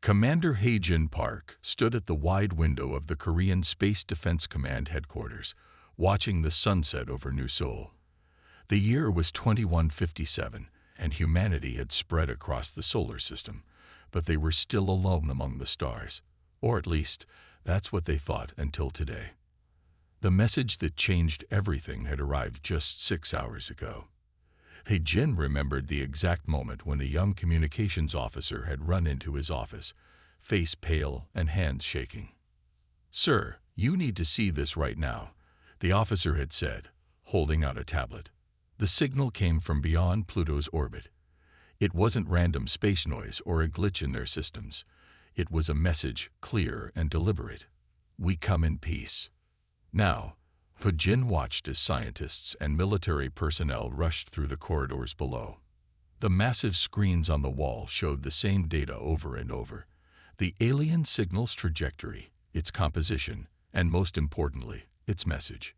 Commander Hae-jin Park stood at the wide window of the Korean Space Defense Command headquarters, watching the sunset over New Seoul. The year was 2157, and humanity had spread across the solar system, but they were still alone among the stars. Or at least, that's what they thought until today. The message that changed everything had arrived just 6 hours ago. Hae-jin remembered the exact moment when a young communications officer had run into his office, face pale and hands shaking. "Sir, you need to see this right now," the officer had said, holding out a tablet. The signal came from beyond Pluto's orbit. It wasn't random space noise or a glitch in their systems. It was a message, clear and deliberate. "We come in peace." Now, Hae-jin watched as scientists and military personnel rushed through the corridors below. The massive screens on the wall showed the same data over and over: the alien signal's trajectory, its composition, and most importantly, its message.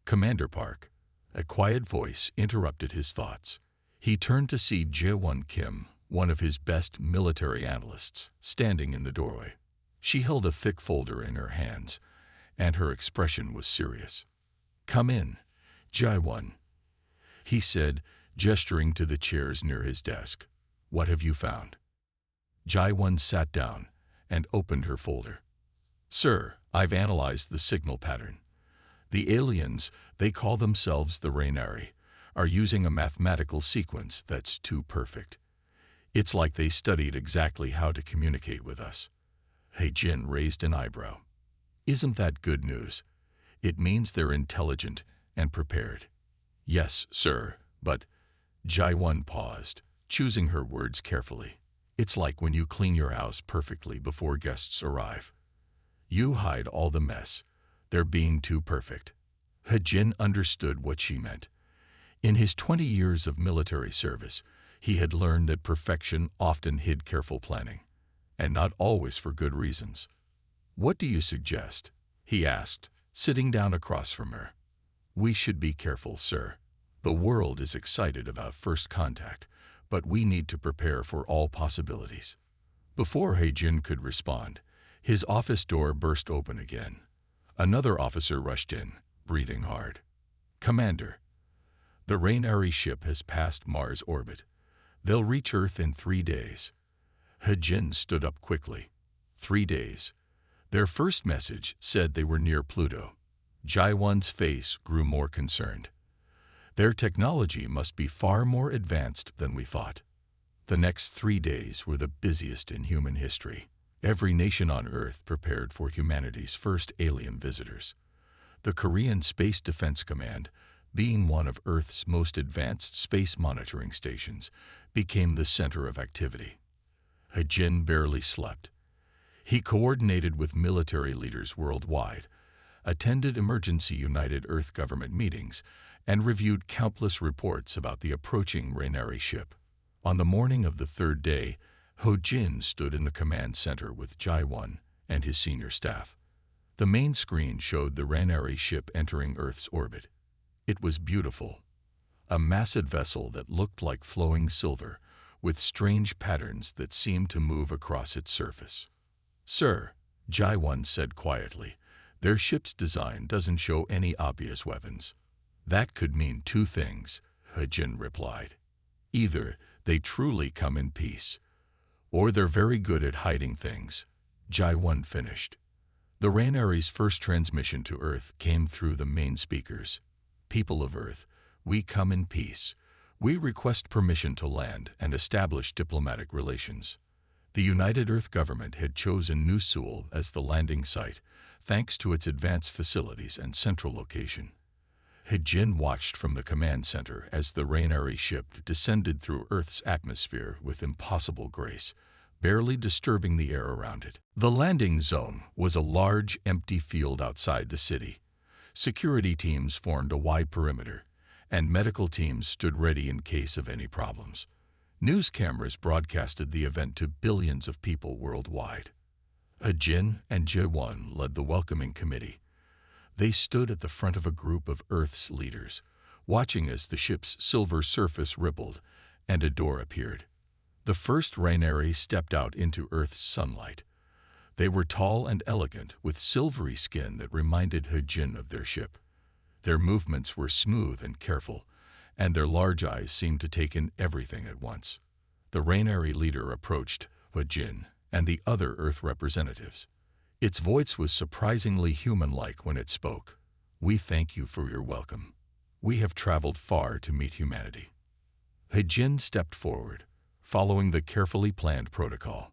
"Commander Park," a quiet voice interrupted his thoughts. He turned to see Jae-won Kim, one of his best military analysts, standing in the doorway. She held a thick folder in her hands, and her expression was serious. "Come in, Jae-won," he said, gesturing to the chairs near his desk. "What have you found?" Jae-won sat down and opened her folder. "Sir, I've analyzed the signal pattern. The aliens, they call themselves the Rainari, are using a mathematical sequence that's too perfect. It's like they studied exactly how to communicate with us." Hae-jin raised an eyebrow. "Isn't that good news? It means they're intelligent and prepared." "Yes, sir, but—" Jae-won paused, choosing her words carefully. "It's like when you clean your house perfectly before guests arrive. You hide all the mess. They're being too perfect." Hae-jin understood what she meant. In his 20 years of military service, he had learned that perfection often hid careful planning, and not always for good reasons. "What do you suggest?" he asked, sitting down across from her. "We should be careful, sir. The world is excited about first contact, but we need to prepare for all possibilities." Before Hae-jin could respond, his office door burst open again. Another officer rushed in, breathing hard. "Commander, the Rainari ship has passed Mars' orbit. They'll reach Earth in 3 days." Hae-jin stood up quickly. 3 days. Their first message said they were near Pluto. Jae-won's face grew more concerned. "Their technology must be far more advanced than we thought." The next 3 days were the busiest in human history. Every nation on Earth prepared for humanity's first alien visitors. The Korean Space Defense Command, being one of Earth's most advanced space monitoring stations, became the center of activity. Hae-jin barely slept. He coordinated with military leaders worldwide, attended emergency United Earth government meetings, and reviewed countless reports about the approaching Rainari ship. On the morning of the 3rd day, Hae-jin stood in the command center with Jae-won and his senior staff. The main screen showed the Rainari ship entering Earth's orbit. It was beautiful. A massive vessel that looked like flowing silver, with strange patterns that seemed to move across its surface. "Sir," Jae-won said quietly, "their ship's design doesn't show any obvious weapons." "That could mean 2 things," Hae-jin replied. "Either they truly come in peace, or they're very good at hiding things." Jae-won finished. The Rainari's first transmission to Earth came through the main speakers. "People of Earth, we come in peace. We request permission to land and establish diplomatic relations." The United Earth government had chosen New Seoul as the landing site, thanks to its advanced facilities and central location. Hae-jin watched from the command center as the Rainari ship descended through Earth's atmosphere with impossible grace, barely disturbing the air around it. The landing zone was a large, empty field outside the city. Security teams formed a wide perimeter, and medical teams stood ready in case of any problems. News cameras broadcasted the event to billions of people worldwide. Hae-jin and Jae-won led the welcoming committee. They stood at the front of a group of Earth's leaders, watching as the ship's silver surface rippled and a door appeared. The first Raineri stepped out into Earth's sunlight. They were tall and elegant, with silvery skin that reminded He-Jin of their ship. Their movements were smooth and careful, and their large eyes seemed to take in everything at once. The Raineri leader approached He-Jin and the other Earth representatives. Its voice was surprisingly human-like when it spoke. "We thank you for your welcome. We have traveled far to meet humanity." He-Jin stepped forward, following the carefully planned protocol.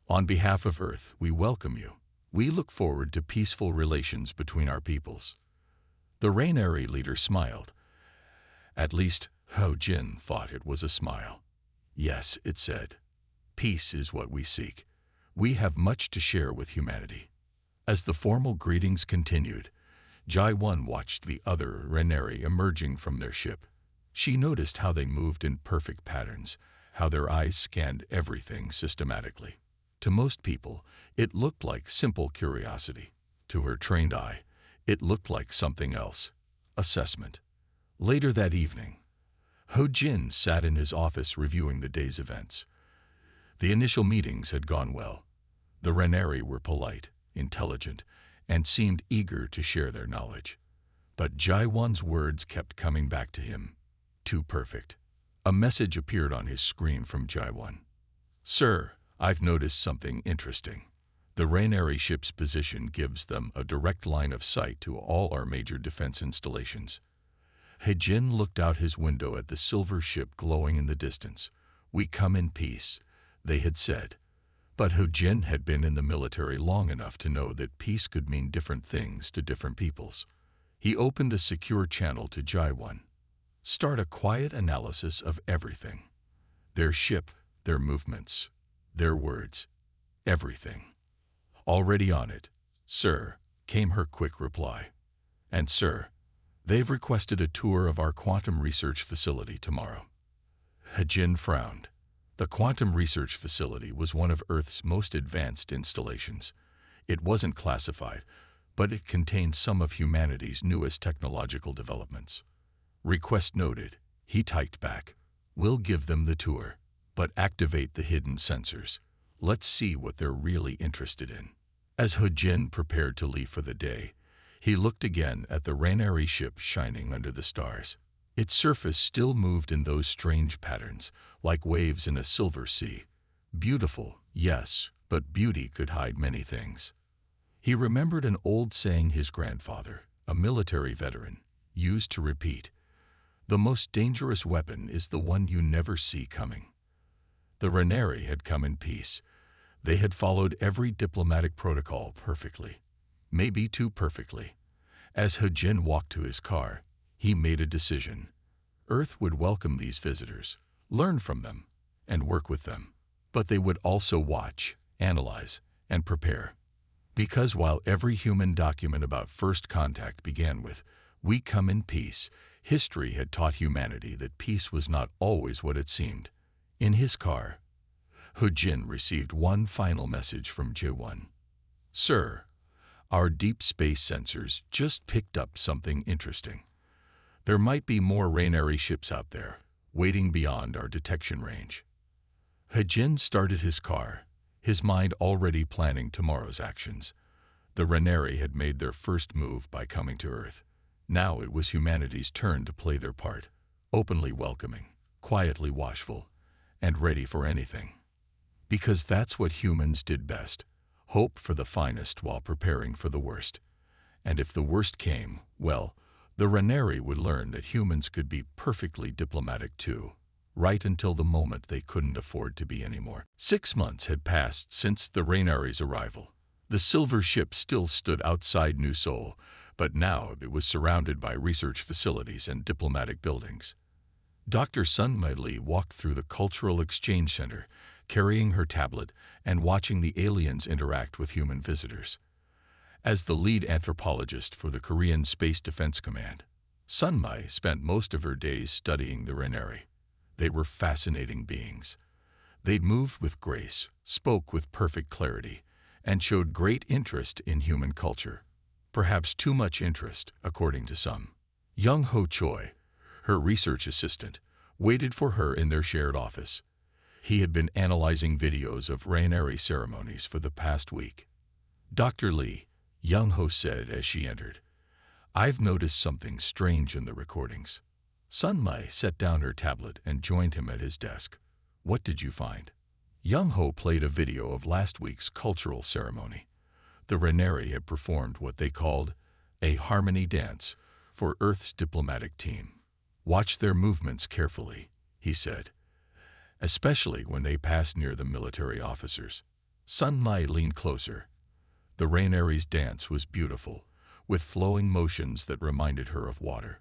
"On behalf of Earth, we welcome you. We look forward to peaceful relations between our peoples." The Raineri leader smiled. At least, He-Jin thought it was a smile. "Yes," it said. "Peace is what we seek. We have much to share with humanity." As the formal greetings continued, Jae-won watched the other Raineri emerging from their ship. She noticed how they moved in perfect patterns, how their eyes scanned everything systematically. To most people, it looked like simple curiosity. To her trained eye, it looked like something else: assessment. Later that evening, He-Jin sat in his office reviewing the day's events. The initial meetings had gone well. The Raineri were polite, intelligent, and seemed eager to share their knowledge. But Jae-won's words kept coming back to him. Too perfect. A message appeared on his screen from Jae-won. "Sir, I've noticed something interesting. The Raineri ship's position gives them a direct line of sight to all our major defense installations." He-Jin looked out his window at the silver ship glowing in the distance. "We come in peace," they had said. But He-Jin had been in the military long enough to know that peace could mean different things to different peoples. He opened a secure channel to Jae-won. "Start a quiet analysis of everything. Their ship, their movements, their words, everything." "Already on it, sir," came her quick reply. "And sir, they've requested a tour of our quantum research facility tomorrow." He-Jin frowned. The quantum research facility was one of Earth's most advanced installations. It wasn't classified, but it contained some of humanity's newest technological developments. "Request noted," he typed back. "We'll give them the tour, but activate the hidden sensors. Let's see what they're really interested in." As He-Jin prepared to leave for the day, he looked again at the Raineri ship shining under the stars. Its surface still moved in those strange patterns, like waves in a silver sea. Beautiful, yes, but beauty could hide many things. He remembered an old saying his grandfather, a military veteran, used to repeat: "The most dangerous weapon is the one you never see coming." The Raineri had come in peace. They had followed every diplomatic protocol perfectly, maybe too perfectly. As He-Jin walked to his car, he made a decision. Earth would welcome these visitors, learn from them, and work with them. But they would also watch, analyze, and prepare. Because while every human document about first contact began with, "We come in peace," history had taught humanity that peace was not always what it seemed. In his car, He-Jin received one final message from Jae-won. "Sir, our deep space sensors just picked up something interesting. There might be more Raineri ships out there, waiting beyond our detection range." He-Jin started his car, his mind already planning tomorrow's actions. The Raineri had made their first move by coming to Earth. Now it was humanity's turn to play their part, openly welcoming, quietly watchful, and ready for anything. Because that's what humans did best: hope for the finest while preparing for the worst. And if the worst came, well, the Raineri would learn that humans could be perfectly diplomatic too, right until the moment they couldn't afford to be anymore. 6 months had passed since the Raineri's arrival. The silver ship still stood outside New Seoul, but now it was surrounded by research facilities and diplomatic buildings. Dr. Sun Mai-Lee walked through the Cultural Exchange Center, carrying her tablet and watching the aliens interact with human visitors. As the lead anthropologist for the Korean Space Defense Command, Sun Mai spent most of her days studying the Raineri. They were fascinating beings. They'd moved with grace, spoke with perfect clarity, and showed great interest in human culture. Perhaps too much interest, according to some. Young Ho Choi, her research assistant, waited for her in their shared office. He had been analyzing videos of Rainari ceremonies for the past week. "Dr. Lee," Young-ho said as she entered, "I've noticed something strange in the recordings." Sun-mai set down her tablet and joined him at his desk. "What did you find?" Young-ho played a video of last week's cultural ceremony. The Rainari had performed what they called a harmony dance for Earth's diplomatic team. "Watch their movements carefully," he said, "especially when they pass near the military officers." Sun-mai leaned closer. The Rainari's dance was beautiful, with flowing motions that reminded her of water.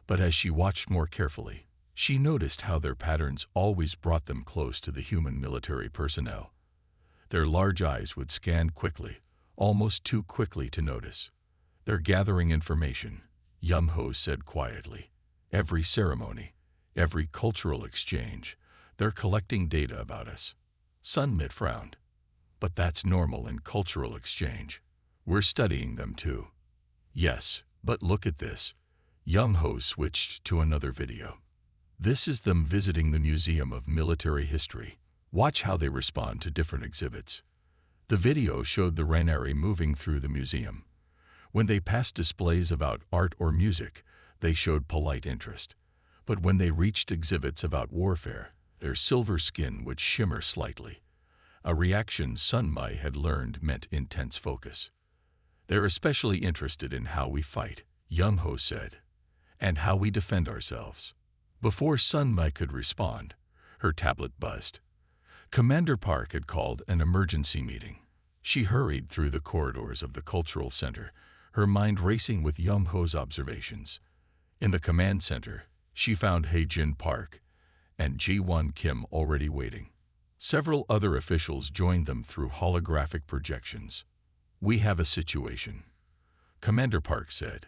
But as she watched more carefully, she noticed how their patterns always brought them close to the human military personnel. Their large eyes would scan quickly, almost too quickly to notice. "They're gathering information," Young-ho said quietly. "Every ceremony, every cultural exchange, they're collecting data about us." Sun-mai frowned. "But that's normal in cultural exchange. We're studying them too." "Yes, but look at this." Young-ho switched to another video. "This is them visiting the Museum of Military History. Watch how they respond to different exhibits." The video showed the Rainari moving through the museum. When they passed displays about art or music, they showed polite interest. But when they reached exhibits about warfare, their silver skin would shimmer slightly. A reaction Sun-mai had learned meant intense focus. "They're especially interested in how we fight," Young-ho said, "and how we defend ourselves." Before Sun-mai could respond, her tablet buzzed. Commander Park had called an emergency meeting. She hurried through the corridors of the cultural center, her mind racing with Young-ho's observations. In the command center, she found Hae-jin Park and Ji-won Kim already waiting. Several other officials joined them through holographic projections. "We have a situation," Commander Park said.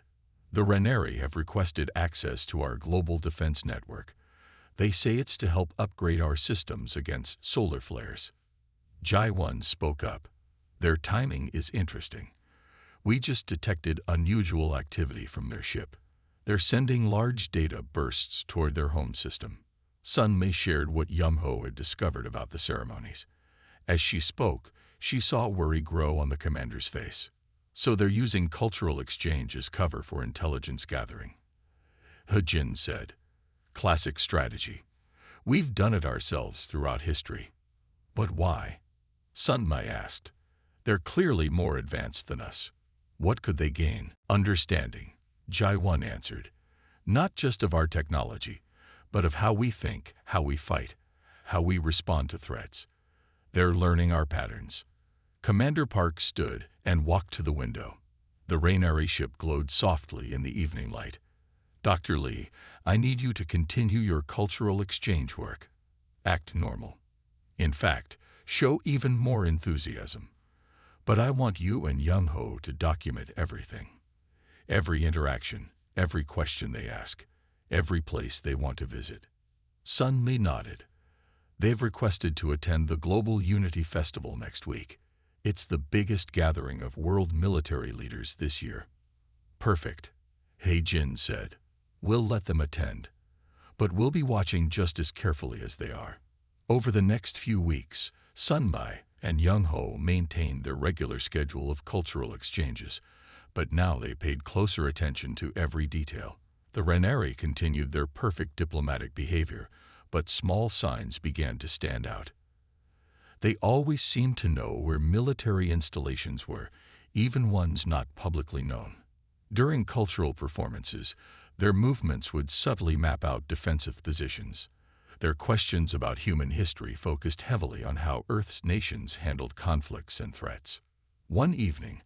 "The Rainari have requested access to our global defense network. They say it's to help upgrade our systems against solar flares." Ji-won spoke up. "Their timing is interesting. We just detected unusual activity from their ship. They're sending large data bursts toward their home system." Sun-mai shared what Young-ho had discovered about the ceremonies. As she spoke, she saw worry grow on the commander's face. "So they're using cultural exchange as cover for intelligence gathering," Hae-jin said. "Classic strategy. We've done it ourselves throughout history." "But why?" Sun-mai asked. "They're clearly more advanced than us. What could they gain?" "Understanding," Ji-won answered. "Not just of our technology, but of how we think, how we fight, how we respond to threats. They're learning our patterns." Commander Park stood and walked to the window. The Rainari ship glowed softly in the evening light. "Dr. Lee, I need you to continue your cultural exchange work. Act normal. In fact, show even more enthusiasm. But I want you and Young-ho to document everything. Every interaction, every question they ask, every place they want to visit." Sun-mai nodded. "They've requested to attend the Global Unity Festival next week. It's the biggest gathering of world military leaders this year." "Perfect," Hae-jin said. "We'll let them attend. But we'll be watching just as carefully as they are." Over the next few weeks, Sun-mai and Young-ho maintained their regular schedule of cultural exchanges, but now they paid closer attention to every detail. The Rainari continued their perfect diplomatic behavior, but small signs began to stand out. They always seemed to know where military installations were, even ones not publicly known. During cultural performances, their movements would subtly map out defensive positions. Their questions about human history focused heavily on how Earth's nations handled conflicts and threats. One evening,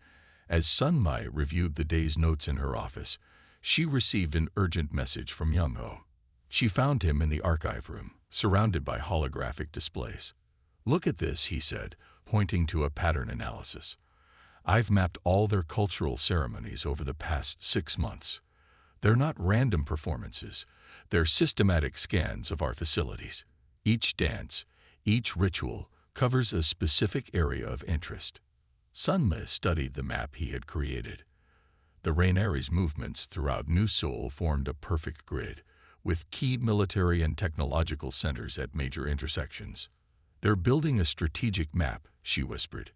as Sun-mai reviewed the day's notes in her office, she received an urgent message from Young-ho. She found him in the archive room, surrounded by holographic displays. "Look at this," he said, pointing to a pattern analysis. "I've mapped all their cultural ceremonies over the past 6 months. They're not random performances. They're systematic scans of our facilities. Each dance, each ritual, covers a specific area of interest." Sun-mai studied the map he had created. The Rainari's movements throughout New Seoul formed a perfect grid, with key military and technological centers at major intersections. "They're building a strategic map," she whispered.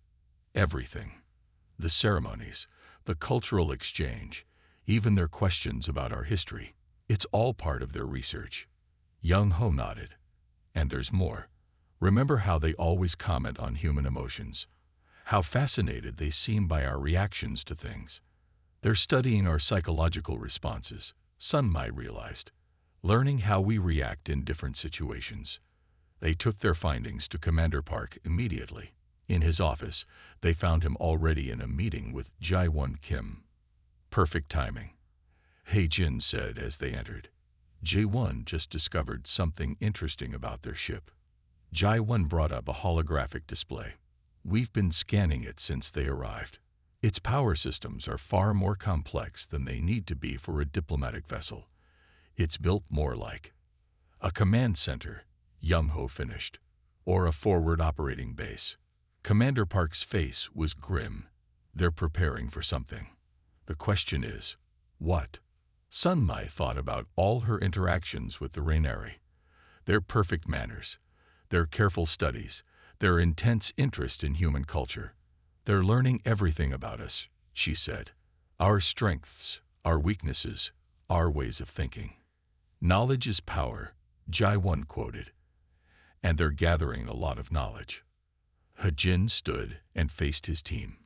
"Everything. The ceremonies, the cultural exchange, even their questions about our history. It's all part of their research." Young Ho nodded. "And there's more. Remember how they always comment on human emotions? How fascinated they seem by our reactions to things. They're studying our psychological responses," Sun Mai realized, "learning how we react in different situations." They took their findings to Commander Park immediately. In his office, they found him already in a meeting with Jae-won Kim. "Perfect timing," Hae-jin said as they entered. Jae-won just discovered something interesting about their ship. Jae-won brought up a holographic display. "We've been scanning it since they arrived. Its power systems are far more complex than they need to be for a diplomatic vessel. It's built more like a command center," Young-ho finished, "or a forward operating base." Commander Park's face was grim. "They're preparing for something. The question is, what?" Sun Mai thought about all her interactions with the Raineri. Their perfect manners, their careful studies, their intense interest in human culture. "They're learning everything about us," she said. "Our strengths, our weaknesses, our ways of thinking." "Knowledge is power," Jae-won quoted. "And they're gathering a lot of knowledge." Hae-jin stood and faced his team.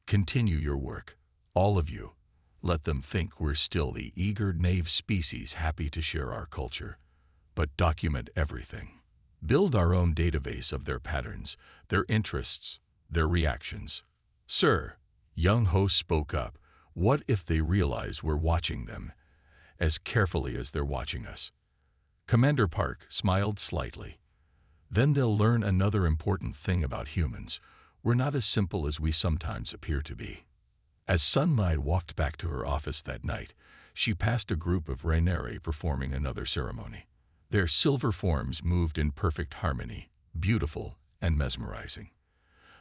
"Continue your work, all of you. Let them think we're still the eager, naive species happy to share our culture. But document everything. Build our own database of their patterns, their interests, their reactions." "Sir," Young-ho spoke up, "what if they realize we're watching them as carefully as they're watching us?" Commander Park smiled slightly. "Then they'll learn another important thing about humans. We're not as simple as we sometimes appear to be." As Sun Mai walked back to her office that night, she passed a group of Raineri performing another ceremony. Their silver forms moved in perfect harmony, beautiful and mesmerizing.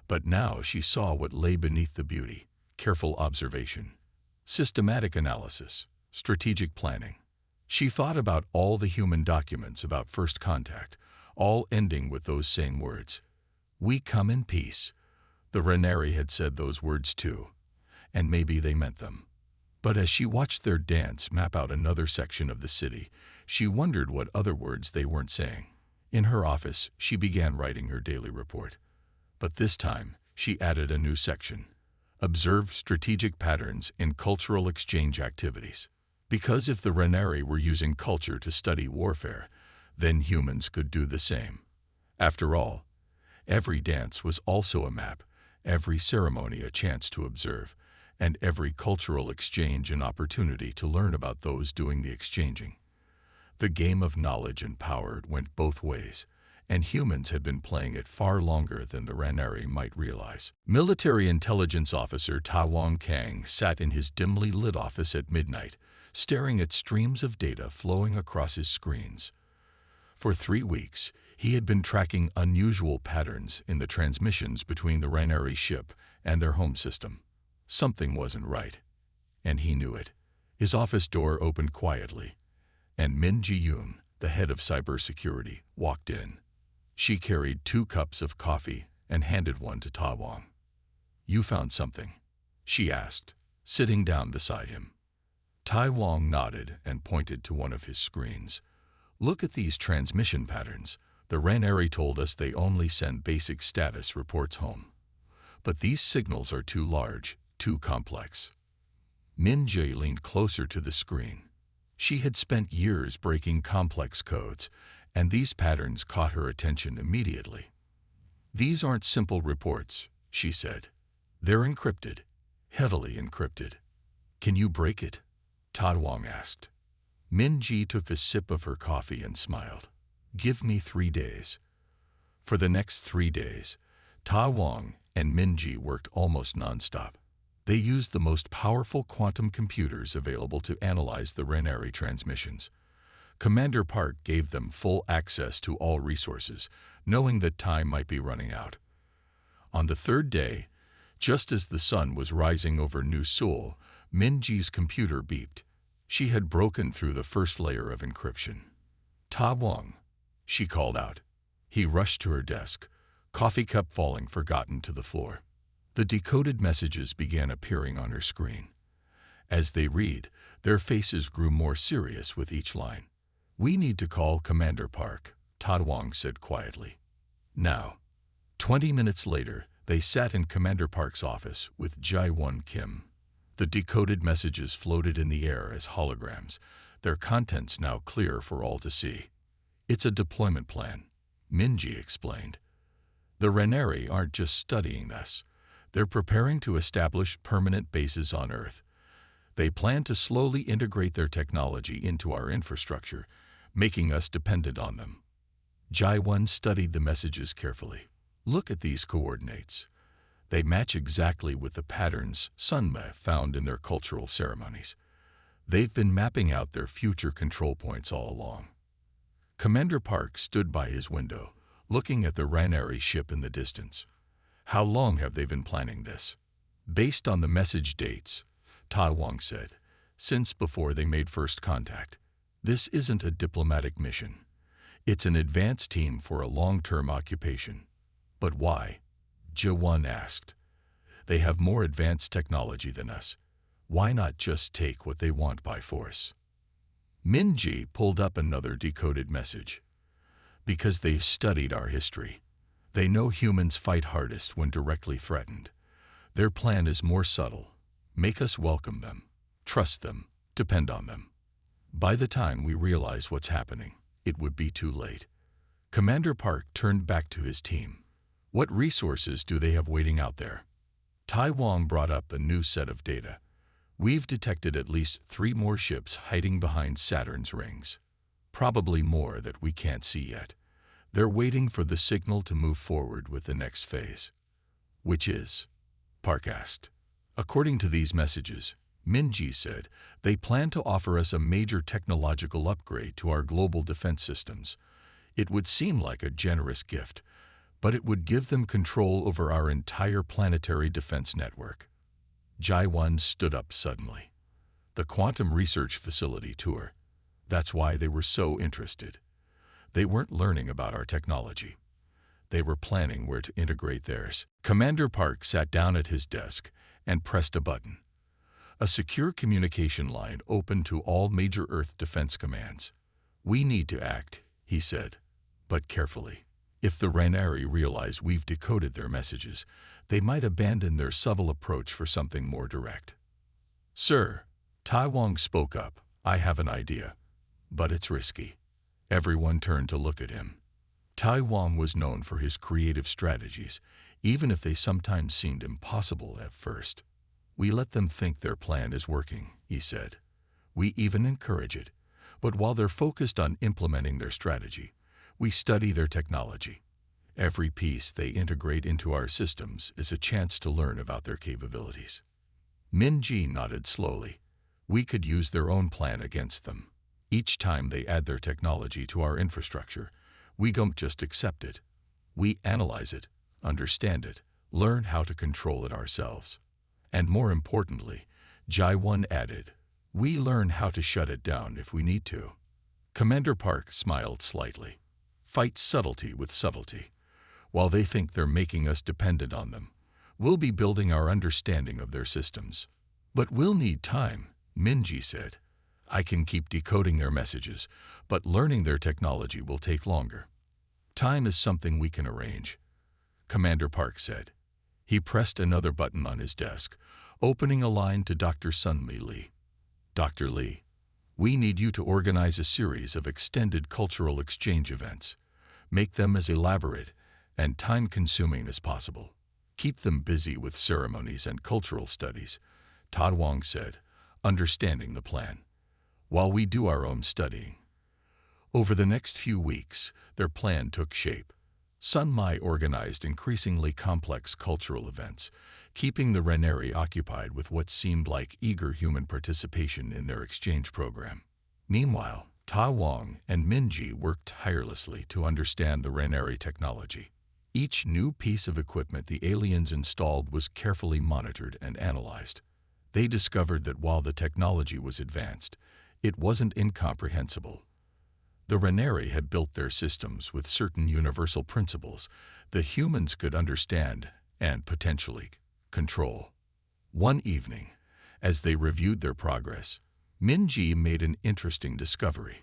But now she saw what lay beneath the beauty: careful observation, systematic analysis, strategic planning. She thought about all the human documents about first contact, all ending with those same words. "We come in peace." The Raineri had said those words too, and maybe they meant them. But as she watched their dance map out another section of the city, she wondered what other words they weren't saying. In her office, she began writing her daily report. But this time, she added a new section: "Observe strategic patterns in cultural exchange activities." Because if the Raineri were using culture to study warfare, then humans could do the same. After all, every dance was also a map, every ceremony a chance to observe, and every cultural exchange an opportunity to learn about those doing the exchanging. The game of knowledge and power went both ways, and humans had been playing it far longer than the Raineri might realize. Military Intelligence Officer Ta Wong Kang sat in his dimly lit office at midnight, staring at streams of data flowing across his screens. For 3 weeks, he had been tracking unusual patterns in the transmissions between the Raineri ship and their home system. Something wasn't right, and he knew it. His office door opened quietly, and Min Ji-yoon, the head of cybersecurity, walked in. She carried 2 cups of coffee and handed one to Ta Wong. "You found something?" she asked, sitting down beside him. Tai Wong nodded and pointed to one of his screens. "Look at these transmission patterns. The Raineri told us they only send basic status reports home. But these signals are too large, too complex." Min Jae leaned closer to the screen. She had spent years breaking complex codes, and these patterns caught her attention immediately. "These aren't simple reports," she said. "They're encrypted, heavily encrypted." "Can you break it?" Ta Wong asked. Min Ji took a sip of her coffee and smiled. "Give me 3 days." For the next 3 days, Ta Wong and Min Ji worked almost nonstop. They used the most powerful quantum computers available to analyze the Raineri transmissions. Commander Park gave them full access to all resources, knowing that time might be running out. On the 3rd day, just as the sun was rising over New Seoul, Min Ji's computer beeped. She had broken through the first layer of encryption. "Ta Wong," she called out. He rushed to her desk, coffee cup falling forgotten to the floor. The decoded messages began appearing on her screen. As they read, their faces grew more serious with each line. "We need to call Commander Park," Ta Wong said quietly. "Now." 20 minutes later, they sat in Commander Park's office with Jae-won Kim. The decoded messages floated in the air as holograms, their contents now clear for all to see. "It's a deployment plan," Min-ji explained. "The Reneri aren't just studying us. They're preparing to establish permanent bases on Earth. They plan to slowly integrate their technology into our infrastructure, making us dependent on them." Jae-won studied the messages carefully. "Look at these coordinates. They match exactly with the patterns Sunme found in their cultural ceremonies. They've been mapping out their future control points all along." Commander Park stood by his window, looking at the Reneri ship in the distance. "How long have they been planning this?" "Based on the message dates," Ta Wong said, "since before they made first contact. This isn't a diplomatic mission. It's an advance team for a long-term occupation." "But why?" Jae-won asked. "They have more advanced technology than us. Why not just take what they want by force?" Min-ji pulled up another decoded message. "Because they've studied our history. They know humans fight hardest when directly threatened. Their plan is more subtle. Make us welcome them, trust them, depend on them. By the time we realize what's happening, it would be too late." Commander Park turned back to his team. "What resources do they have waiting out there?" Tai Wong brought up a new set of data. "We've detected at least 3 more ships hiding behind Saturn's rings. Probably more that we can't see yet. They're waiting for the signal to move forward with the next phase." "Which is?" Park asked. "According to these messages," Min-ji said, "they plan to offer us a major technological upgrade to our global defense systems. It would seem like a generous gift, but it would give them control over our entire planetary defense network." Jae-won stood up suddenly. "The Quantum Research Facility tour. That's why they were so interested. They weren't learning about our technology. They were planning where to integrate theirs." Commander Park sat down at his desk and pressed a button. A secure communication line opened to all major Earth defense commands. "We need to act," he said, "but carefully. If the Reneri realize we've decoded their messages, they might abandon their subtle approach for something more direct." "Sir," Tai Wong spoke up, "I have an idea. But it's risky." Everyone turned to look at him. Tai Wong was known for his creative strategies, even if they sometimes seemed impossible at first. "We let them think their plan is working," he said. "We even encourage it. But while they're focused on implementing their strategy, we study their technology. Every piece they integrate into our systems is a chance to learn about their capabilities." Min-ji nodded slowly. "We could use their own plan against them. Each time they add their technology to our infrastructure, we don't just accept it. We analyze it, understand it, learn how to control it ourselves. And more importantly," Jae-won added, "we learn how to shut it down if we need to." Commander Park smiled slightly. "Fight subtlety with subtlety. While they think they're making us dependent on them, we'll be building our understanding of their systems." "But we'll need time," Min-ji said. "I can keep decoding their messages, but learning their technology will take longer." "Time is something we can arrange," Commander Park said. He pressed another button on his desk, opening a line to Dr. Sunmi Lee. "Dr. Lee, we need you to organize a series of extended cultural exchange events. Make them as elaborate and time-consuming as possible. Keep them busy with ceremonies and cultural studies," Ta Wong said, understanding the plan, "while we do our own studying." Over the next few weeks, their plan took shape. Sun Mai organized increasingly complex cultural events, keeping the Reneri occupied with what seemed like eager human participation in their exchange program. Meanwhile, Ta Wong and Min-ji worked tirelessly to understand the Reneri technology. Each new piece of equipment the aliens installed was carefully monitored and analyzed. They discovered that while the technology was advanced, It wasn't incomprehensible. The Reneri had built their systems with certain universal principles that humans could understand and potentially control. One evening, as they reviewed their progress, Minji made an interesting discovery.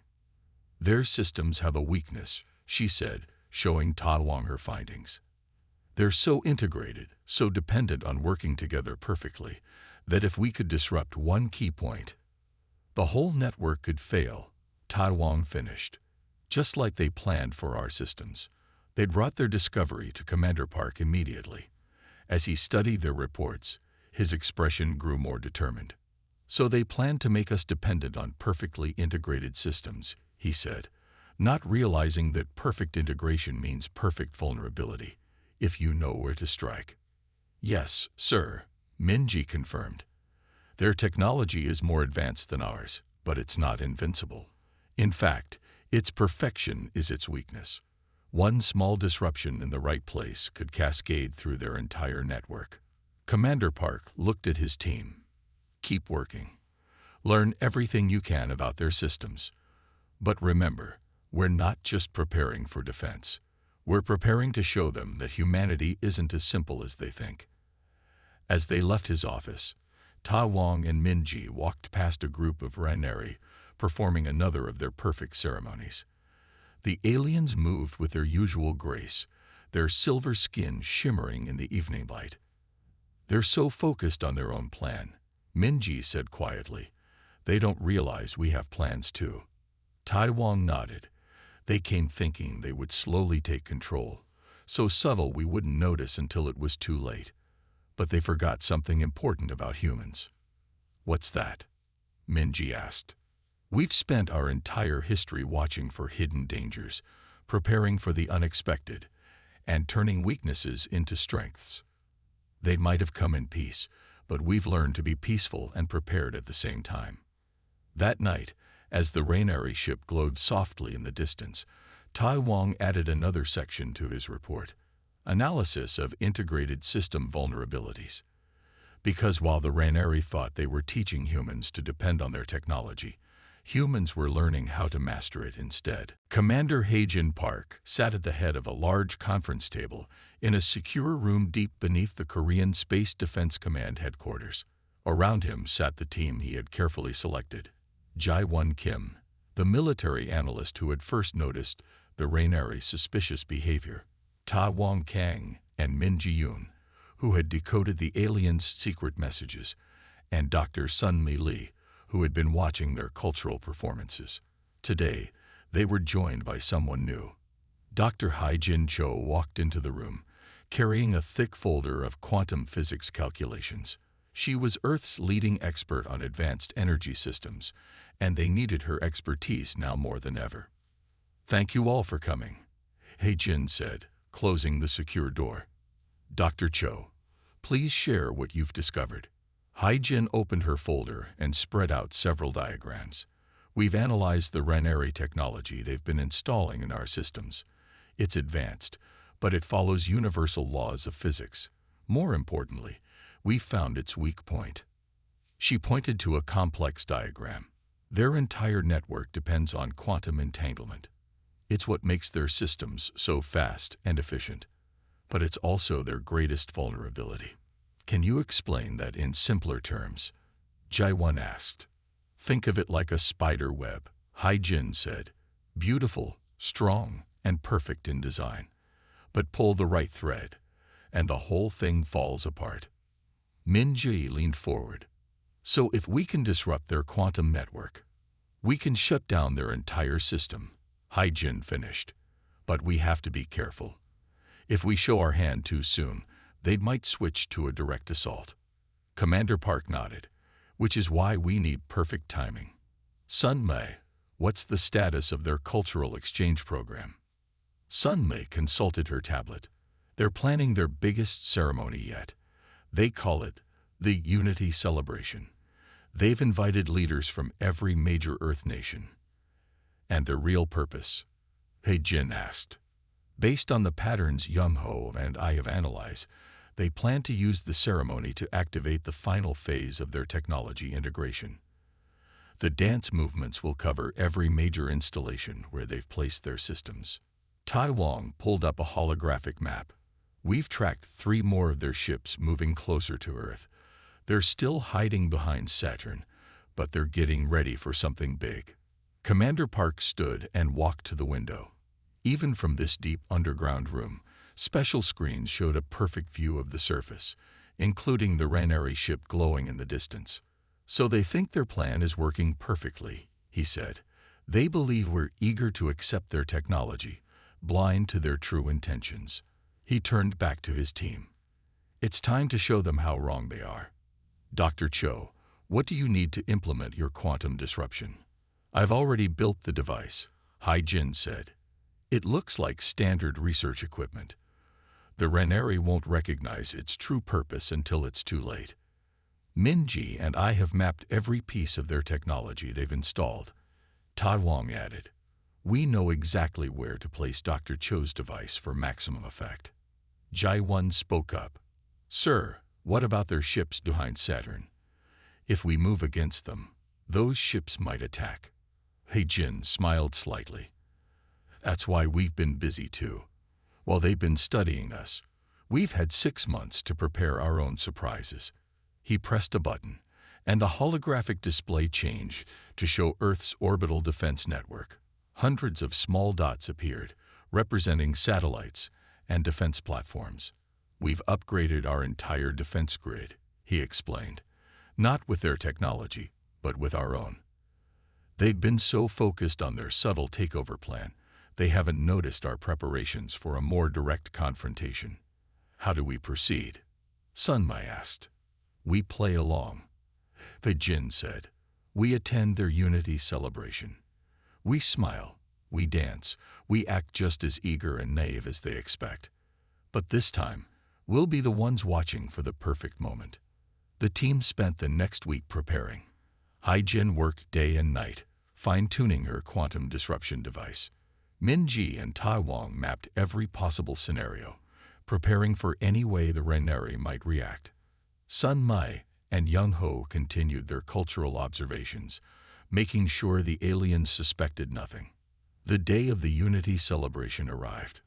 Their systems have a weakness, she said, showing Ta Wong her findings. They're so integrated, so dependent on working together perfectly, that if we could disrupt one key point, the whole network could fail. Ta Wong finished. Just like they planned for our systems. They'd brought their discovery to Commander Park immediately. As he studied their reports, his expression grew more determined. So they planned to make us dependent on perfectly integrated systems, he said, not realizing that perfect integration means perfect vulnerability, if you know where to strike. Yes, sir, Minji confirmed. Their technology is more advanced than ours, but it's not invincible. In fact, its perfection is its weakness. One small disruption in the right place could cascade through their entire network. Commander Park looked at his team. Keep working. Learn everything you can about their systems. But remember, we're not just preparing for defense. We're preparing to show them that humanity isn't as simple as they think. As they left his office, Ta Wong and Minji walked past a group of Reneri performing another of their perfect ceremonies. The aliens moved with their usual grace, their silver skin shimmering in the evening light. They're so focused on their own plan, Minji said quietly. They don't realize we have plans too. Tai Wong nodded. They came thinking they would slowly take control, so subtle we wouldn't notice until it was too late. But they forgot something important about humans. What's that? Minji asked. We've spent our entire history watching for hidden dangers, preparing for the unexpected, and turning weaknesses into strengths. They might have come in peace, but we've learned to be peaceful and prepared at the same time. That night, as the Reneri ship glowed softly in the distance, Tai Wong added another section to his report, analysis of integrated system vulnerabilities. Because while the Reneri thought they were teaching humans to depend on their technology, humans were learning how to master it instead. Commander Heijin Park sat at the head of a large conference table in a secure room deep beneath the Korean Space Defense Command headquarters. Around him sat the team he had carefully selected. Jae-won Kim, the military analyst who had first noticed the Reneri's suspicious behavior. Ta Wong Kang and Min Ji-yoon, who had decoded the aliens' secret messages, and Dr. Sun-mi Lee, who had been watching their cultural performances. Today, they were joined by someone new. Dr. Hai-Jin Cho walked into the room, carrying a thick folder of quantum physics calculations. She was Earth's leading expert on advanced energy systems, and they needed her expertise now more than ever. "Thank you all for coming," Hai-Jin said, closing the secure door. "Dr. Cho, please share what you've discovered." Hai-Jin opened her folder and spread out several diagrams. "We've analyzed the Reneri technology they've been installing in our systems. It's advanced, but it follows universal laws of physics. More importantly, we found its weak point." She pointed to a complex diagram. Their entire network depends on quantum entanglement. It's what makes their systems so fast and efficient, but it's also their greatest vulnerability. "Can you explain that in simpler terms?" Jae-won asked. "Think of it like a spider web," Hai-Jin said. "Beautiful, strong, and perfect in design. But pull the right thread, and the whole thing falls apart." Min Ji leaned forward. "So if we can disrupt their quantum network, we can shut down their entire system," Hai-Jin finished. "But we have to be careful. If we show our hand too soon, they might switch to a direct assault." Commander Park nodded, "Which is why we need perfect timing." "Sun-mi, what's the status of their cultural exchange program?" Sun-mi consulted her tablet. "They're planning their biggest ceremony yet. They call it the Unity Celebration. They've invited leaders from every major Earth nation." "And their real purpose?" Hai-Jin asked. "Based on the patterns Yum-ho and I have analyzed, they plan to use the ceremony to activate the final phase of their technology integration. The dance movements will cover every major installation where they've placed their systems. Tai Wong pulled up a holographic map. We've tracked 3 more of their ships moving closer to Earth. They're still hiding behind Saturn, but they're getting ready for something big. Commander Park stood and walked to the window. Even from this deep underground room, special screens showed a perfect view of the surface, including the Raneri ship glowing in the distance. So they think their plan is working perfectly, he said. They believe we're eager to accept their technology, blind to their true intentions. He turned back to his team. It's time to show them how wrong they are. Dr. Cho, what do you need to implement your quantum disruption? I've already built the device, Hai Jin said. It looks like standard research equipment. The Raneri won't recognize its true purpose until it's too late. Minji and I have mapped every piece of their technology they've installed. Tai Wong added, we know exactly where to place Dr. Cho's device for maximum effect. Jai Won spoke up. Sir, what about their ships behind Saturn? If we move against them, those ships might attack. Hai Jin smiled slightly. That's why we've been busy too. While they've been studying us, we've had 6 months to prepare our own surprises. He pressed a button, and the holographic display changed to show Earth's orbital defense network. Hundreds of small dots appeared, representing satellites and defense platforms. We've upgraded our entire defense grid, he explained. Not with their technology, but with our own. They've been so focused on their subtle takeover plan, they haven't noticed our preparations for a more direct confrontation. How do we proceed? Sun Mai asked. We play along. Hai Jin said. We attend their unity celebration. We smile, we dance, we act just as eager and naive as they expect. But this time, we'll be the ones watching for the perfect moment. The team spent the next week preparing. Hai Jin worked day and night, fine-tuning her quantum disruption device. Minji and Tai Wong mapped every possible scenario, preparing for any way the Raneri might react. Sun Mai and Young Ho continued their cultural observations, making sure the aliens suspected nothing. The day of the Unity celebration arrived.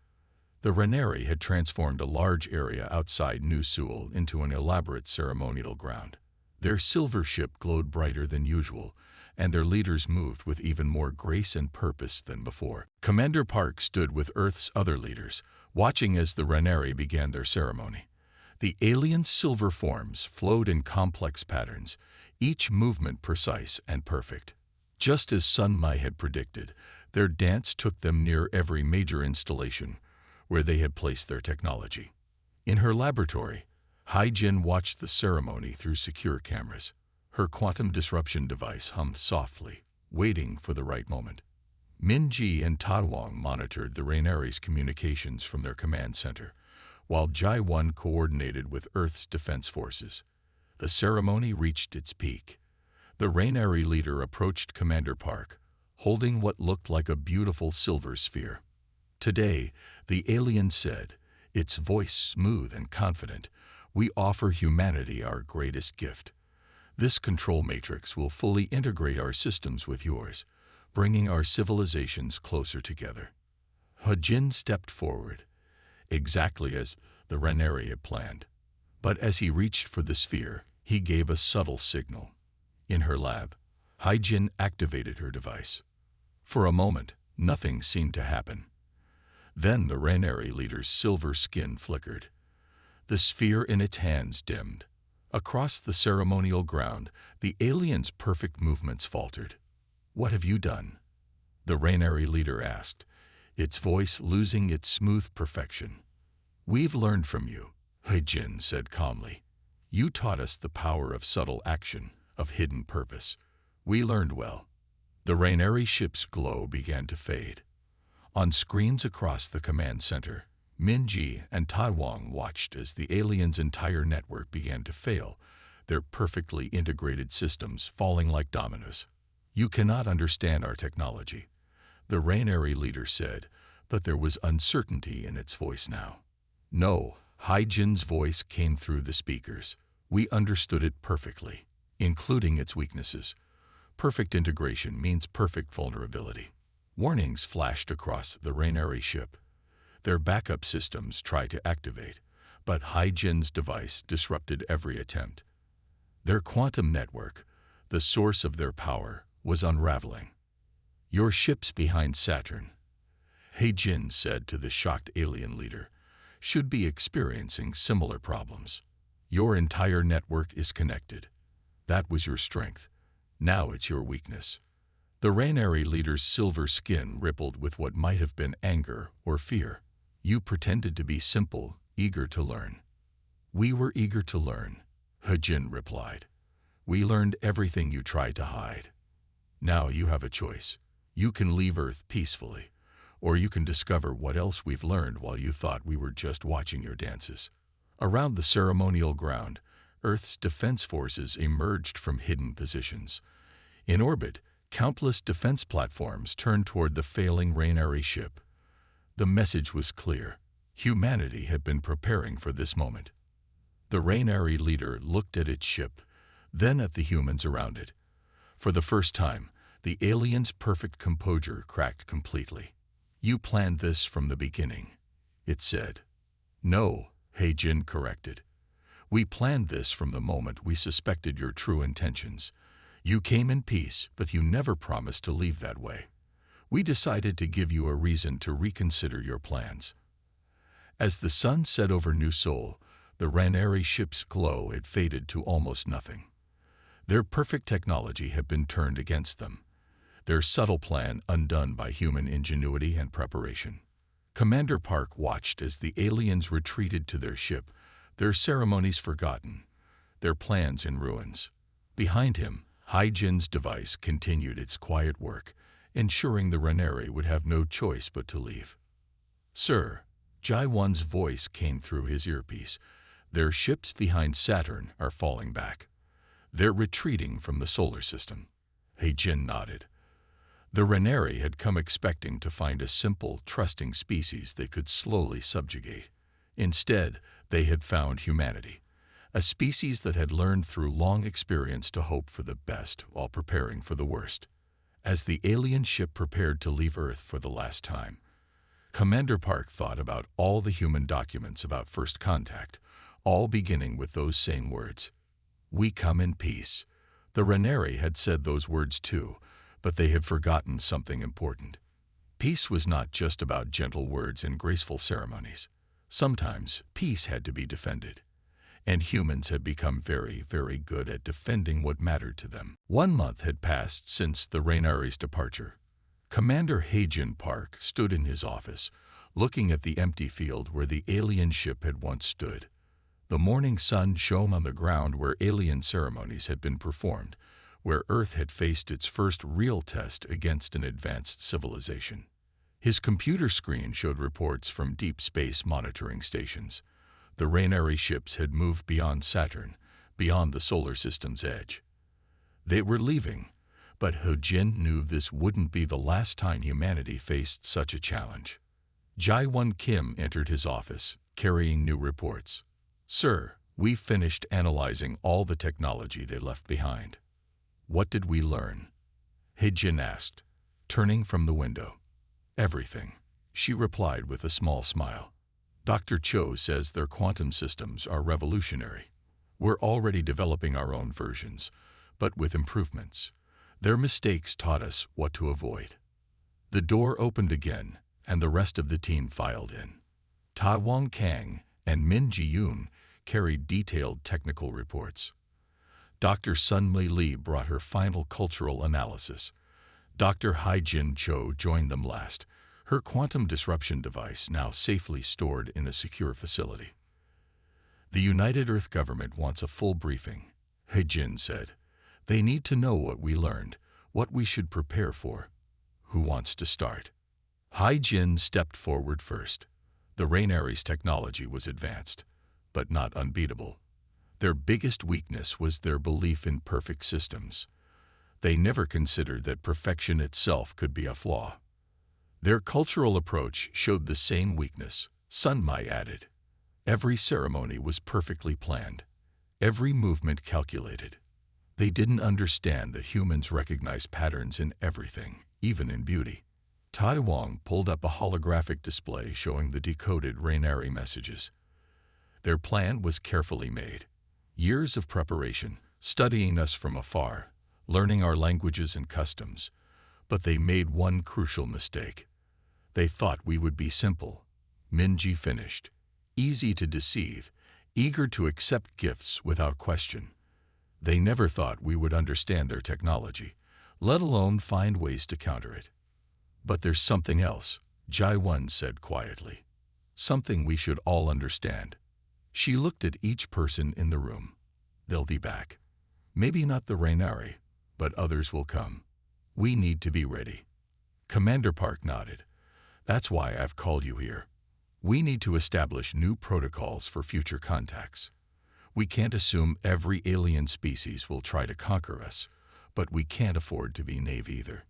The Raneri had transformed a large area outside New Seoul into an elaborate ceremonial ground. Their silver ship glowed brighter than usual, and their leaders moved with even more grace and purpose than before. Commander Park stood with Earth's other leaders, watching as the Raneri began their ceremony. The alien silver forms flowed in complex patterns, each movement precise and perfect. Just as Sun Mai had predicted, their dance took them near every major installation where they had placed their technology. In her laboratory, Hai Jin watched the ceremony through secure cameras. Her quantum disruption device hummed softly, waiting for the right moment. Minji and Tai Wong monitored the Raneri's communications from their command center, while Jai Won coordinated with Earth's defense forces. The ceremony reached its peak. The Raneri leader approached Commander Park, holding what looked like a beautiful silver sphere. Today, the alien said, its voice smooth and confident, we offer humanity our greatest gift. This control matrix will fully integrate our systems with yours, bringing our civilizations closer together. Hai Jin stepped forward, exactly as the Raneri had planned. But as he reached for the sphere, he gave a subtle signal. In her lab, Hai Jin activated her device. For a moment, nothing seemed to happen. Then the Raneri leader's silver skin flickered. The sphere in its hands dimmed. Across the ceremonial ground, the alien's perfect movements faltered. What have you done? The Raneri leader asked, its voice losing its smooth perfection. We've learned from you, Hai Jin said calmly. You taught us the power of subtle action, of hidden purpose. We learned well. The Raneri ship's glow began to fade. On screens across the command center, Minji and Tai Wong watched as the alien's entire network began to fail, their perfectly integrated systems falling like dominoes. You cannot understand our technology, the Raneri leader said, but there was uncertainty in its voice now. No, Hai Jin's voice came through the speakers. We understood it perfectly, including its weaknesses. Perfect integration means perfect vulnerability. Warnings flashed across the Raineri ship. Their backup systems tried to activate, but Hai-Jin's device disrupted every attempt. Their quantum network, the source of their power, was unraveling. "Your ship's behind Saturn," Hai-Jin said to the shocked alien leader, "should be experiencing similar problems. Your entire network is connected. That was your strength. Now it's your weakness." The Raineri leader's silver skin rippled with what might have been anger or fear. "You pretended to be simple, eager to learn." "We were eager to learn," Hai-Jin replied. "We learned everything you tried to hide. Now you have a choice. You can leave Earth peacefully, or you can discover what else we've learned while you thought we were just watching your dances." Around the ceremonial ground, Earth's defense forces emerged from hidden positions. In orbit, countless defense platforms turned toward the failing Raineri ship. The message was clear. Humanity had been preparing for this moment. The Raineri leader looked at its ship, then at the humans around it. For the first time, the alien's perfect composure cracked completely. "You planned this from the beginning," it said. "No," Hai-Jin corrected. "We planned this from the moment we suspected your true intentions. You came in peace, but you never promised to leave that way. We decided to give you a reason to reconsider your plans." As the sun set over New Seoul, the Raineri ship's glow had faded to almost nothing. Their perfect technology had been turned against them, their subtle plan undone by human ingenuity and preparation. Commander Park watched as the aliens retreated to their ship, their ceremonies forgotten, their plans in ruins. Behind him, Hai-Jin's device continued its quiet work, ensuring the Raineri would have no choice but to leave. "Sir," Jai-Won's voice came through his earpiece, "their ships behind Saturn are falling back. They're retreating from the solar system." Hai-Jin nodded. The Raineri had come expecting to find a simple, trusting species they could slowly subjugate. Instead, they had found humanity, a species that had learned through long experience to hope for the best while preparing for the worst. As the alien ship prepared to leave Earth for the last time, Commander Park thought about all the human documents about first contact, all beginning with those same words. "We come in peace." The Raineri had said those words too, but they had forgotten something important. Peace was not just about gentle words and graceful ceremonies. Sometimes peace had to be defended, and humans had become very, very good at defending what mattered to them. 1 month had passed since the Raineri's departure. Commander Hai-Jin Park stood in his office, looking at the empty field where the alien ship had once stood. The morning sun shone on the ground where alien ceremonies had been performed, where Earth had faced its first real test against an advanced civilization. His computer screen showed reports from deep space monitoring stations. The Raineri ships had moved beyond Saturn, beyond the solar system's edge. They were leaving, but Hai-Jin knew this wouldn't be the last time humanity faced such a challenge. Jae-won Kim entered his office, carrying new reports. "Sir, we finished analyzing all the technology they left behind." "What did we learn?" Hai-Jin asked, turning from the window. "Everything," she replied with a small smile. "Dr. Cho says their quantum systems are revolutionary. We're already developing our own versions, but with improvements. Their mistakes taught us what to avoid." The door opened again, and the rest of the team filed in. Ta Wong Kang and Min Ji-yoon carried detailed technical reports. Dr. Sun-Mei Lee brought her final cultural analysis. Dr. Hai-Jin Cho joined them last, her quantum disruption device now safely stored in a secure facility. "The United Earth government wants a full briefing," Hai-Jin said. "They need to know what we learned, what we should prepare for. Who wants to start?" Hai-Jin stepped forward first. The Raineri's technology was advanced, but not unbeatable. Their biggest weakness was their belief in perfect systems. They never considered that perfection itself could be a flaw. Their cultural approach showed the same weakness, Sun-Mai added. Every ceremony was perfectly planned, every movement calculated. They didn't understand that humans recognize patterns in everything, even in beauty. Tai Wang pulled up a holographic display showing the decoded Rainari messages. Their plan was carefully made. Years of preparation, studying us from afar, learning our languages and customs. But they made one crucial mistake. They thought we would be simple. Minji finished. Easy to deceive, eager to accept gifts without question. They never thought we would understand their technology, let alone find ways to counter it. But there's something else, Jai-Wen said quietly. Something we should all understand. She looked at each person in the room. They'll be back. Maybe not the Rainari, but others will come. We need to be ready. Commander Park nodded. That's why I've called you here. We need to establish new protocols for future contacts. We can't assume every alien species will try to conquer us, but we can't afford to be naive either.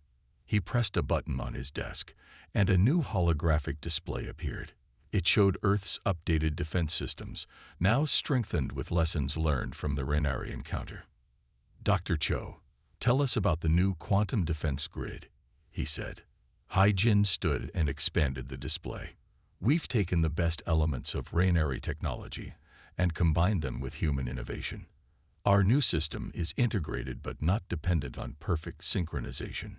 He pressed a button on his desk, and a new holographic display appeared. It showed Earth's updated defense systems, now strengthened with lessons learned from the Rainari encounter. Dr. Cho, tell us about the new quantum defense grid, he said. Hai-Jin stood and expanded the display. We've taken the best elements of Rainari technology and combined them with human innovation. Our new system is integrated but not dependent on perfect synchronization.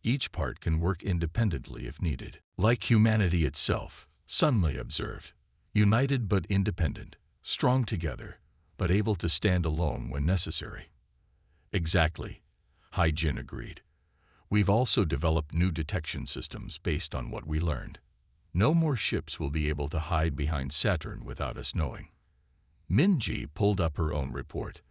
Each part can work independently if needed. Like humanity itself, Sunmei observed. United but independent, strong together, but able to stand alone when necessary. Exactly, Hai-Jin agreed. We've also developed new detection systems based on what we learned. No more ships will be able to hide behind Saturn without us knowing. Minji pulled up her own report.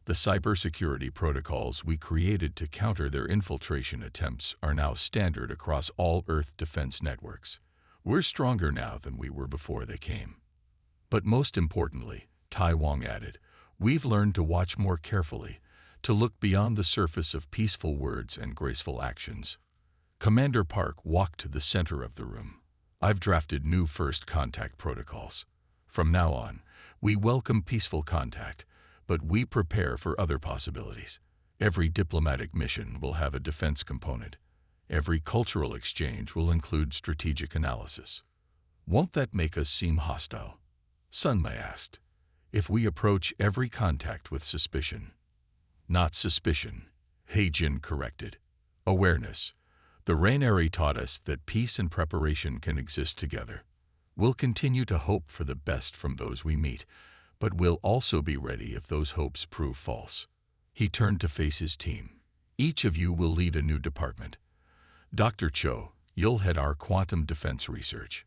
The cybersecurity protocols we created to counter their infiltration attempts are now standard across all Earth defense networks. We're stronger now than we were before they came. But most importantly, Tai Wang added, we've learned to watch more carefully, to look beyond the surface of peaceful words and graceful actions. Commander Park walked to the center of the room. I've drafted new first contact protocols. From now on, we welcome peaceful contact, but we prepare for other possibilities. Every diplomatic mission will have a defense component. Every cultural exchange will include strategic analysis. Won't that make us seem hostile? Sunmei asked. If we approach every contact with suspicion. Not suspicion, Hai-Jin corrected. Awareness. The Rainari taught us that peace and preparation can exist together. We'll continue to hope for the best from those we meet, but we'll also be ready if those hopes prove false. He turned to face his team. Each of you will lead a new department. Dr. Cho, you'll head our quantum defense research.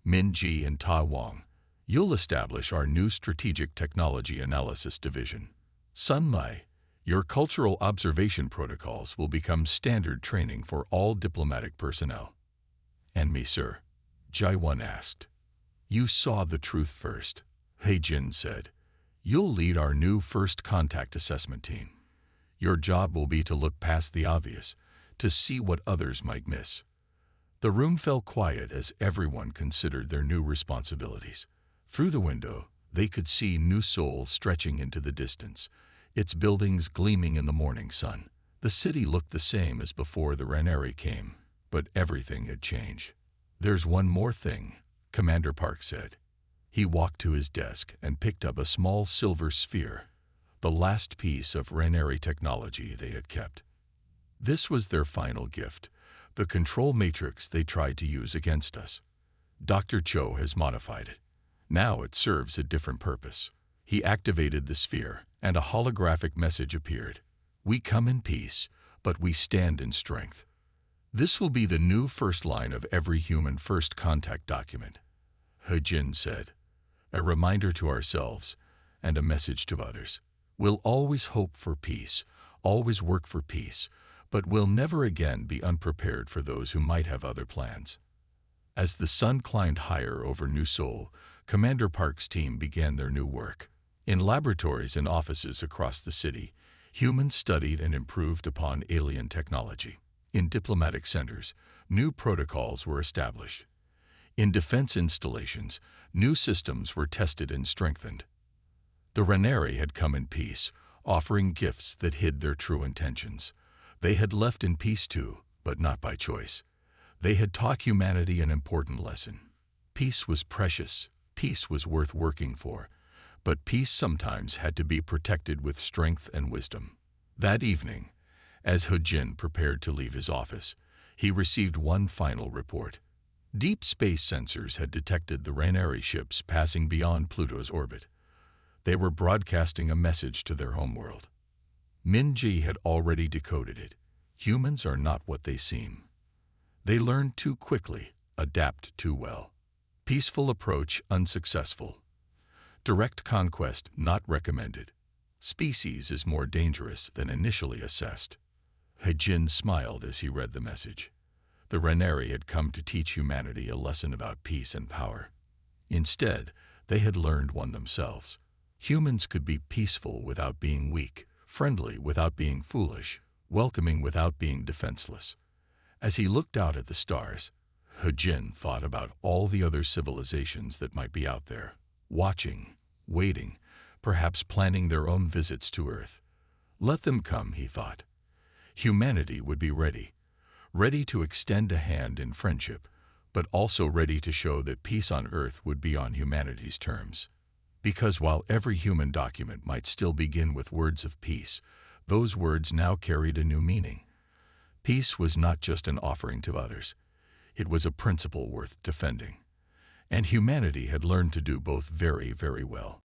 Minji and Tai Wang, you'll establish our new strategic technology analysis division. Sunmei, your cultural observation protocols will become standard training for all diplomatic personnel. And me, sir? Jai-Wen asked. You saw the truth first, Hai-Jin said. You'll lead our new first contact assessment team. Your job will be to look past the obvious, to see what others might miss. The room fell quiet as everyone considered their new responsibilities. Through the window, they could see New Seoul stretching into the distance, its buildings gleaming in the morning sun. The city looked the same as before the Rainari came, but everything had changed. There's one more thing, Commander Park said. He walked to his desk and picked up a small silver sphere, the last piece of Rainari technology they had kept. This was their final gift, the control matrix they tried to use against us. Dr. Cho has modified it. Now it serves a different purpose. He activated the sphere, and a holographic message appeared. We come in peace, but we stand in strength. This will be the new first line of every human first contact document, Hai-Jin said. A reminder to ourselves and a message to others. We'll always hope for peace, always work for peace, but we'll never again be unprepared for those who might have other plans. As the sun climbed higher over New Seoul, Commander Park's team began their new work. In laboratories and offices across the city, humans studied and improved upon alien technology. In diplomatic centers, new protocols were established. In defense installations, new systems were tested and strengthened. The Rainari had come in peace, offering gifts that hid their true intentions. They had left in peace too, but not by choice. They had taught humanity an important lesson. Peace was precious, peace was worth working for, but peace sometimes had to be protected with strength and wisdom. That evening, as Hujin prepared to leave his office, he received one final report. Deep space sensors had detected the Ranieri ships passing beyond Pluto's orbit. They were broadcasting a message to their homeworld. Minji had already decoded it. Humans are not what they seem. They learn too quickly, adapt too well. Peaceful approach unsuccessful. Direct conquest not recommended. Species is more dangerous than initially assessed. Hejin smiled as he read the message. The Ranieri had come to teach humanity a lesson about peace and power. Instead, they had learned one themselves. Humans could be peaceful without being weak, friendly without being foolish, welcoming without being defenseless. As he looked out at the stars, Hejin thought about all the other civilizations that might be out there, watching, waiting, perhaps planning their own visits to Earth. Let them come, he thought. Humanity would be ready to extend a hand in friendship, but also ready to show that peace on Earth would be on humanity's terms. Because while every human document might still begin with words of peace, those words now carried a new meaning. Peace was not just an offering to others. It was a principle worth defending. And humanity had learned to do both very, very well.